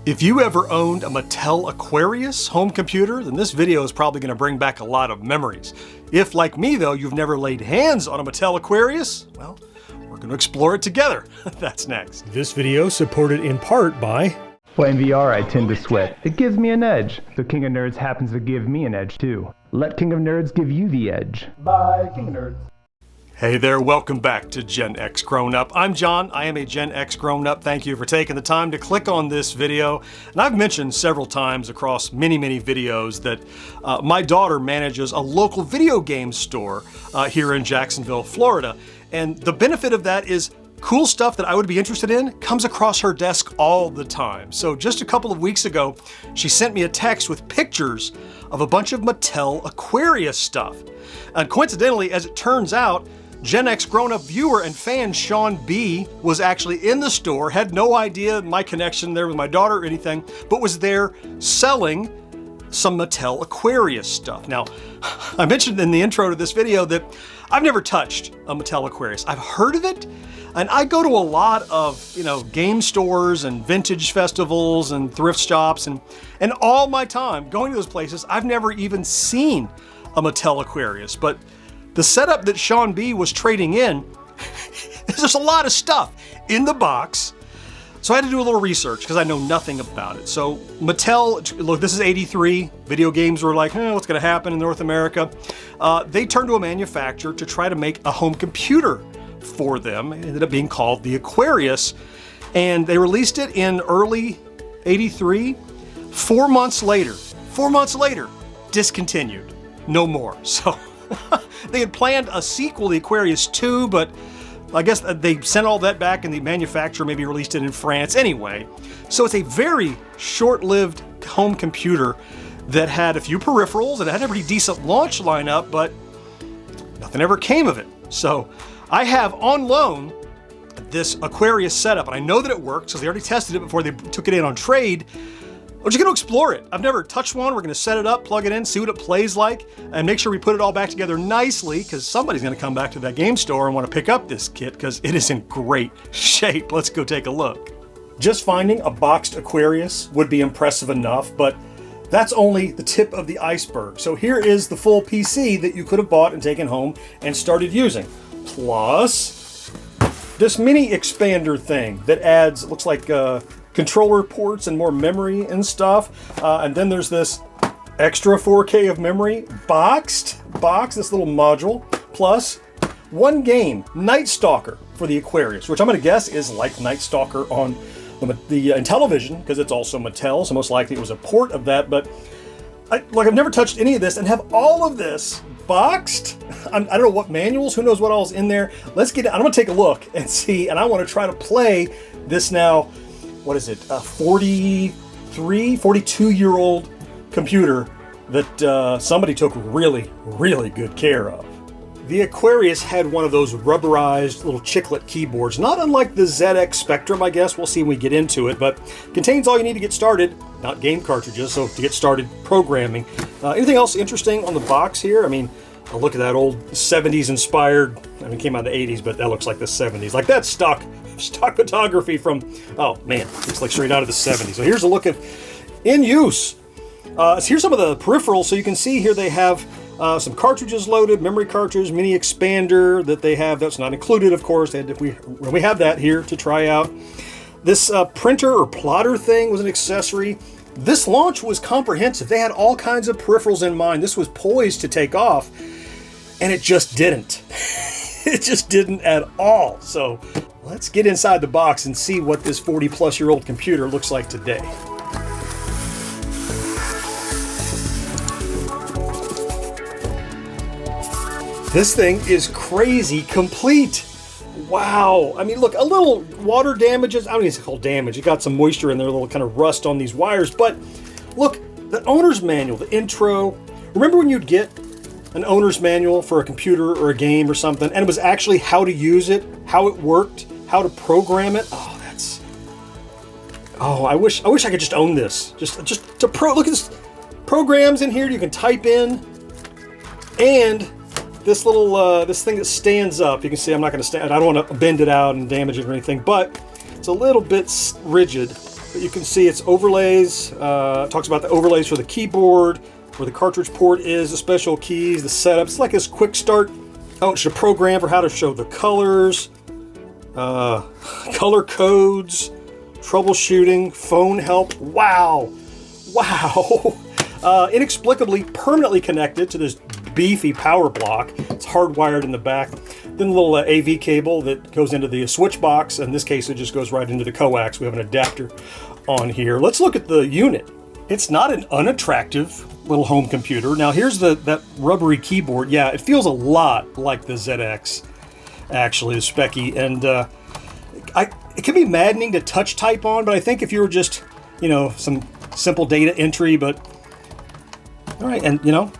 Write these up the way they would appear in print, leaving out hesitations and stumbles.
If you ever owned a Mattel Aquarius home computer, then this video is probably going to bring back a lot of memories. If, like me though, you've never laid hands on a Mattel Aquarius, well, we're going to explore it together. That's next. This video supported in part by... Playing VR, I tend to sweat. It gives me an edge. So King of Nerds happens to give me an edge too. Let King of Nerds give you the edge. Bye, King of Nerds. Hey there, welcome back to GenXGrownUp. I'm John, I am a GenXGrownUp. Thank you for taking the time to click on this video. And I've mentioned several times across many videos that my daughter manages a local video game store here in Jacksonville, Florida. And the benefit of that is cool stuff that I would be interested in comes across her desk all the time. So just a couple of weeks ago, she sent me a text with pictures of a bunch of Mattel Aquarius stuff. And coincidentally, as it turns out, GenXGrownUp viewer and fan Sean B was actually in the store, had no idea my connection there with my daughter or anything, but was there selling some Mattel Aquarius stuff. Now, I mentioned in the intro to this video that I've never touched a Mattel Aquarius. I've heard of it, and I go to a lot of, game stores and vintage festivals and thrift shops, and all my time going to those places, I've never even seen a Mattel Aquarius. But the setup that Sean B was trading in, there's just a lot of stuff in the box. So I had to do a little research because I know nothing about it. So Mattel, look, this is 83. Video games were like, what's going to happen in North America? They turned to a manufacturer to try to make a home computer for them. It ended up being called the Aquarius. And they released it in early 83. 4 months later, discontinued. No more. So they had planned a sequel, the Aquarius 2, but I guess they sent all that back and the manufacturer maybe released it in France anyway. So it's a very short-lived home computer that had a few peripherals and it had a pretty decent launch lineup, but nothing ever came of it. So I have on loan this Aquarius setup, and I know that it works because they already tested it before they took it in on trade. We're just going to explore it. I've never touched one. We're going to set it up, plug it in, see what it plays like, and make sure we put it all back together nicely because somebody's going to come back to that game store and want to pick up this kit because it is in great shape. Let's go take a look. Just finding a boxed Aquarius would be impressive enough, but that's only the tip of the iceberg. So here is the full PC that you could have bought and taken home and started using. Plus this mini expander thing that adds, it looks like controller ports and more memory and stuff. And then there's this extra 4K of memory boxed, this little module, plus one game, Nightstalker for the Aquarius, which I'm gonna guess is like Nightstalker on the Intellivision, because it's also Mattel, so most likely it was a port of that. But I've never touched any of this and have all of this boxed. I don't know what manuals, who knows what all's in there. Let's get, I'm gonna take a look and see, and I wanna try to play this now. What is it, a 42-year-old computer that somebody took really good care of. The Aquarius had one of those rubberized little chiclet keyboards, not unlike the ZX Spectrum, I guess. We'll see when we get into it, but contains all you need to get started, not game cartridges, so to get started programming. Anything else interesting on the box here? I mean, a look at that old 70s inspired, it came out in the 80s, but that looks like the 70s. Like that's stock photography from, oh man, looks like straight out of the 70s. So here's a look at in use. Here's some of the peripherals. So you can see here they have some cartridges loaded, memory cartridge, mini expander that they have. That's not included, of course. We have that here to try out. This printer or plotter thing was an accessory. This launch was comprehensive. They had all kinds of peripherals in mind. This was poised to take off, and it just didn't. It just didn't at all. So let's get inside the box and see what this 40-plus-year-old computer looks like today. This thing is crazy complete. Wow. I mean, look, a little water damages. I don't even say it's called damage. It got some moisture in there, a little kind of rust on these wires. But look, the owner's manual, the intro. Remember when you'd get an owner's manual for a computer or a game or something, and it was actually how to use it, how it worked, how to program it? I wish I could just own this. Just to look at this. Programs in here you can type in, and this little this thing that stands up. You can see I'm not going to stand. I don't want to bend it out and damage it or anything, but it's a little bit rigid. but you can see its overlays. Talks about the overlays for the keyboard, where the cartridge port is, the special keys, the setup. It's like this quick start. Oh, it's a program for how to show the colors, color codes, troubleshooting, phone help. Wow. Wow. Inexplicably permanently connected to this beefy power block. It's hardwired in the back. Then a little AV cable that goes into the switch box. In this case, it just goes right into the coax. We have an adapter on here. Let's look at the unit. It's not an unattractive little home computer. Now here's that rubbery keyboard. Yeah, it feels a lot like the ZX, actually, the Specky. And it can be maddening to touch type on, but I think if you were just, you know, some simple data entry, but all right, and you know,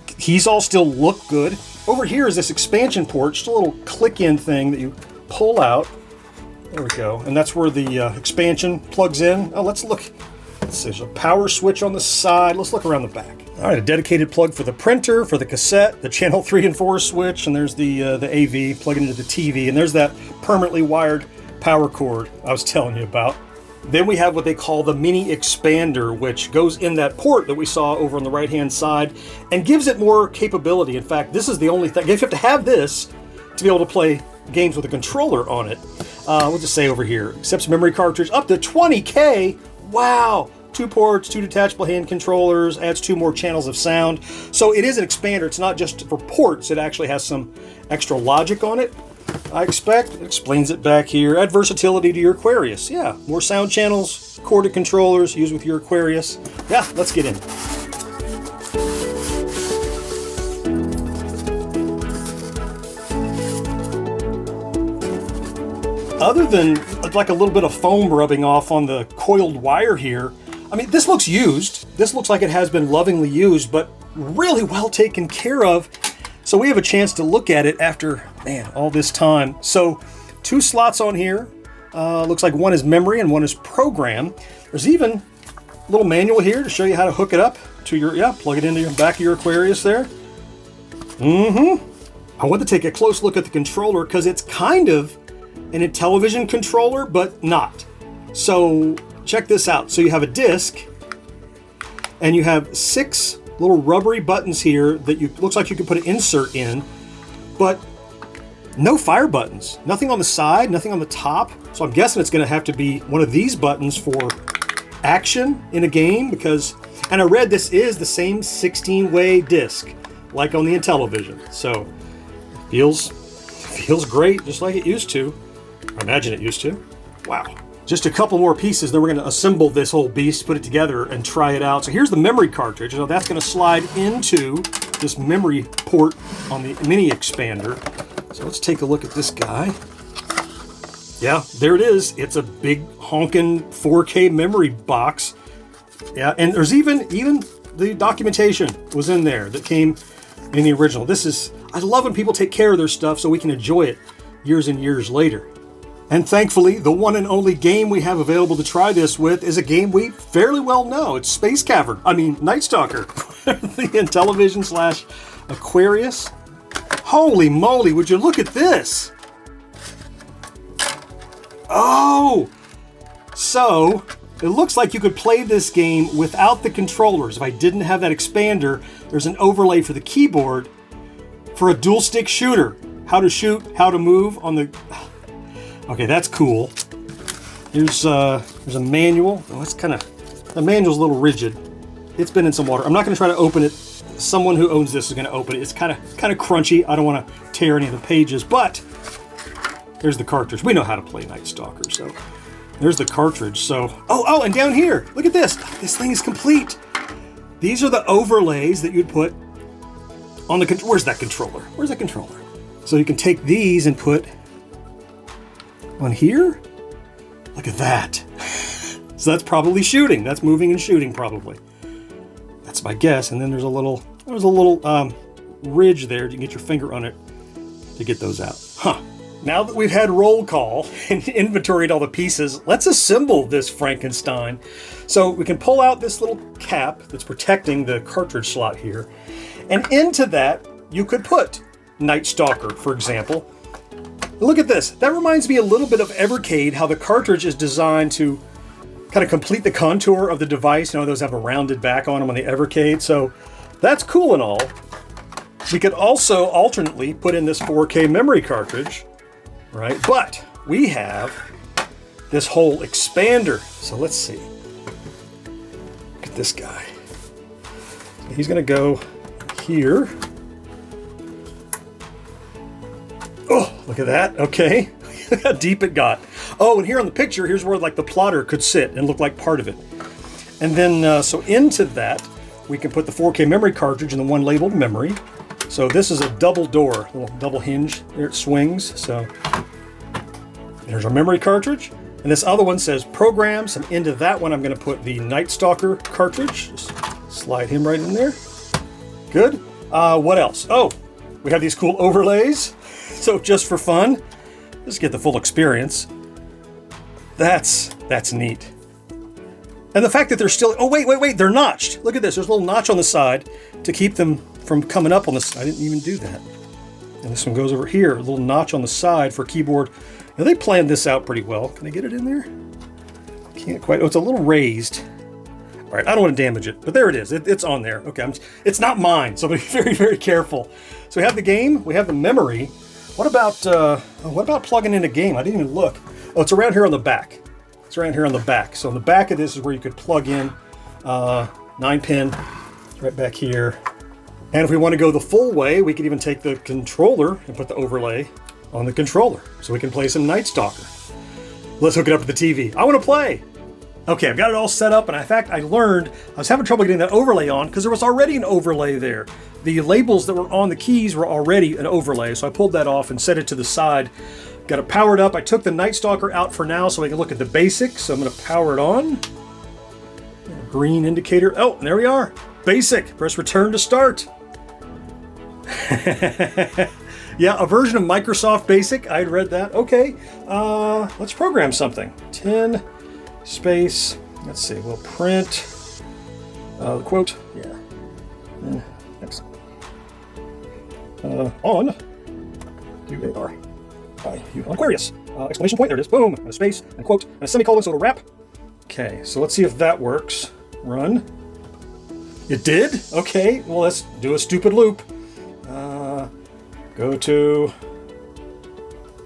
keys all still look good. Over here is this expansion port, just a little click-in thing that you pull out. There we go, and that's where the expansion plugs in. Oh, let's look. There's a power switch on the side. Let's look around the back. All right, a dedicated plug for the printer, for the cassette, the channel 3 and 4 switch, and there's the AV plugging into the TV, and there's that permanently wired power cord I was telling you about. Then we have what they call the mini expander, which goes in that port that we saw over on the right-hand side and gives it more capability. In fact, this is the only thing. You have to have this to be able to play games with a controller on it. We'll just say over here, accepts memory cartridge up to 20K. Wow. 2 ports, 2 detachable hand controllers, adds 2 more channels of sound. So it is an expander. It's not just for ports. It actually has some extra logic on it, I expect. It explains it back here. Add versatility to your Aquarius. Yeah, more sound channels, corded controllers, used with your Aquarius. Yeah, let's get in. Other than like a little bit of foam rubbing off on the coiled wire here, I mean, this looks used. This looks like it has been lovingly used, but really well taken care of. So we have a chance to look at it after, man, all this time. So 2 slots on here. Looks like one is memory and one is program. There's even a little manual here to show you how to hook it up to your, plug it into your back of your Aquarius there. I want to take a close look at the controller because it's kind of an Intellivision controller, but not. So check this out. So you have a disc and you have 6 little rubbery buttons here that looks like you can put an insert in, but no fire buttons. Nothing on the side, nothing on the top. So I'm guessing it's going to have to be one of these buttons for action in a game because, and I read this is the same 16-way disc like on the Intellivision. So it feels great, just like it used to. I imagine it used to. Wow. Just a couple more pieces, then we're going to assemble this whole beast, put it together, and try it out. So here's the memory cartridge. Now that's going to slide into this memory port on the mini expander. So let's take a look at this guy. Yeah, there it is. It's a big honking 4K memory box. Yeah, and there's even the documentation was in there that came in the original. I love when people take care of their stuff so we can enjoy it years and years later. And thankfully, the one and only game we have available to try this with is a game we fairly well know. It's Nightstalker. The Intellivision / Aquarius. Holy moly, would you look at this? Oh! So, it looks like you could play this game without the controllers. If I didn't have that expander, there's an overlay for the keyboard for a dual stick shooter. How to shoot, how to move on the... Okay, that's cool. There's a manual. Oh, the manual's a little rigid. It's been in some water. I'm not going to try to open it. Someone who owns this is going to open it. It's kind of crunchy. I don't want to tear any of the pages, but there's the cartridge. We know how to play Nightstalker, so there's the cartridge. So, oh, and down here, look at this. This thing is complete. These are the overlays that you'd put on the... Where's that controller? Where's that controller? So you can take these and put on here. Look at that. So that's probably shooting. That's moving and shooting probably. That's my guess. And then there's a little ridge there. You can get your finger on it to get those out. Huh. Now that we've had roll call and inventoried all the pieces, let's assemble this Frankenstein. So we can pull out this little cap that's protecting the cartridge slot here. And into that, you could put Nightstalker, for example. Look at this. That reminds me a little bit of Evercade, how the cartridge is designed to kind of complete the contour of the device. You know, those have a rounded back on them on the Evercade, so that's cool and all. We could also alternately put in this 4K memory cartridge, right? But we have this whole expander. So let's see. Look at this guy. He's gonna go here. Oh, look at that. Okay. Look how deep it got. Oh, and here on the picture, here's where like the plotter could sit and look like part of it. And then, so into that, we can put the 4K memory cartridge and the one labeled memory. So this is a double door, little double hinge. There it swings. So there's our memory cartridge. And this other one says programs. And into that one, I'm going to put the Nightstalker cartridge. Just slide him right in there. Good. What else? Oh, we have these cool overlays. So just for fun, just get the full experience. That's neat. And the fact that they're still, oh wait, they're notched. Look at this, there's a little notch on the side to keep them from coming up on this. I didn't even do that. And this one goes over here, a little notch on the side for keyboard. Now they planned this out pretty well. Can I get it in there? Can't quite, oh, it's a little raised. All right, I don't want to damage it, but there it is. It's on there. Okay, it's not mine, so be very, very careful. So we have the game, we have the memory. What about plugging in a game? I didn't even look. Oh, it's around here on the back. It's around here on the back. So on the back of this is where you could plug in 9-pin right back here. And if we want to go the full way, we could even take the controller and put the overlay on the controller. So we can play some Nightstalker. Let's hook it up to the TV. I want to play. Okay, I've got it all set up, and in fact, I learned I was having trouble getting that overlay on because there was already an overlay there. The labels that were on the keys were already an overlay, so I pulled that off and set it to the side. Got it powered up. I took the Nightstalker out for now so we can look at the basics, so I'm going to power it on. Green indicator. Oh, there we are. Basic. Press return to start. Yeah, a version of Microsoft Basic. I'd read that. Okay, let's program something. 10 space. Let's see. We'll print the quote. Yeah. Next. On. UAR. Aquarius. Exclamation point. There it is. Boom. And a space and a quote and a semicolon. So it'll wrap. Okay. So let's see if that works. Run. It did. Okay. Well, let's do a stupid loop. Go to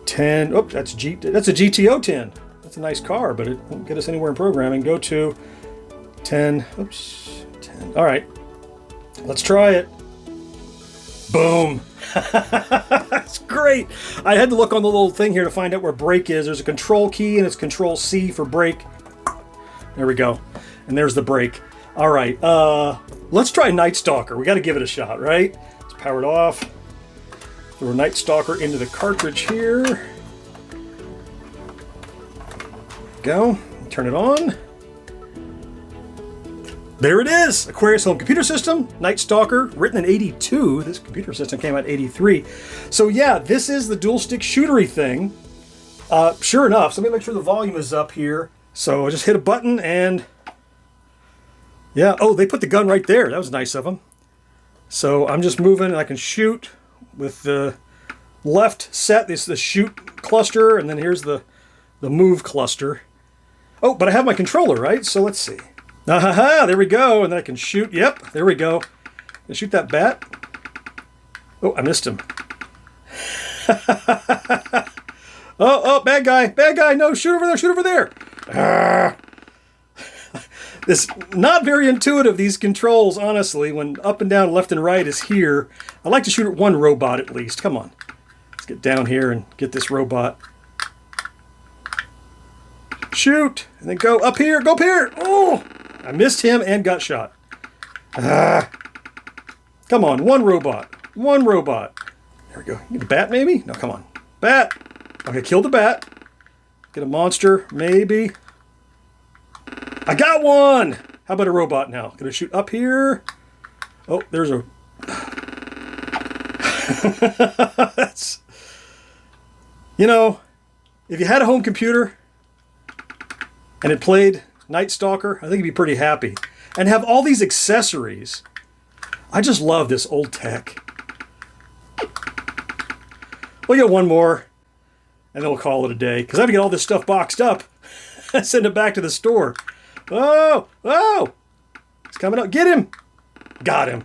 10. Oh, that's a GTO 10. That's a nice car, but it won't get us anywhere in programming. Go to 10. Oops. 10. All right. Let's try it. Boom. That's great. I had to look on the little thing here to find out where break is. There's a control key and it's control C for break. There we go. And there's the break. All right. Let's try Nightstalker. We got to give it a shot, right? Let's power it off. Throw Nightstalker into the cartridge here. Go. Turn it on. There it is. Aquarius home computer system. Nightstalker, written in '82. This computer system came out in '83. So yeah, this is the dual stick shootery thing. Sure enough. So let me make sure the volume is up here. So I just hit a button and yeah. Oh, they put the gun right there. That was nice of them. So I'm just moving and I can shoot with the left set. This is the shoot cluster, and then here's the move cluster. Oh, but I have my controller, right? So let's see. Ah, there we go. And then I can shoot. Yep, there we go. Can I shoot that bat? Oh, I missed him. Oh, bad guy. Bad guy. No, shoot over there. Shoot over there. Ah. This not very intuitive, these controls, honestly, when up and down, left and right is here. I like to shoot at one robot at least. Come on. Let's get down here and get this robot. Shoot! And then go up here. Go up here! Oh! I missed him and got shot. Ah! Come on, one robot. One robot. There we go. Get a bat, maybe? No, come on. Bat! Okay, kill the bat. Get a monster, maybe. I got one! How about a robot now? Gonna shoot up here. Oh, there's a... That's... You know, if you had a home computer and it played Nightstalker, I think you'd be pretty happy. And have all these accessories. I just love this old tech. We'll get one more, and then we'll call it a day. Because I have to get all this stuff boxed up and send it back to the store. Oh, oh! He's coming up. Get him! Got him.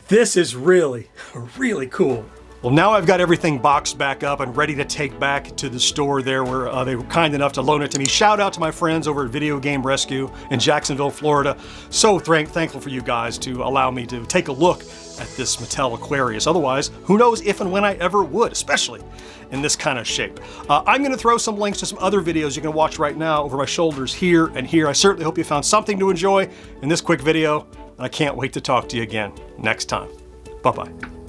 This is really, really cool. Well, now I've got everything boxed back up and ready to take back to the store there where they were kind enough to loan it to me. Shout out to my friends over at Video Game Rescue in Jacksonville, Florida. So thankful for you guys to allow me to take a look at this Mattel Aquarius. Otherwise, who knows if and when I ever would, especially in this kind of shape. I'm gonna throw some links to some other videos you can watch right now over my shoulders here and here. I certainly hope you found something to enjoy in this quick video, and I can't wait to talk to you again next time. Bye-bye.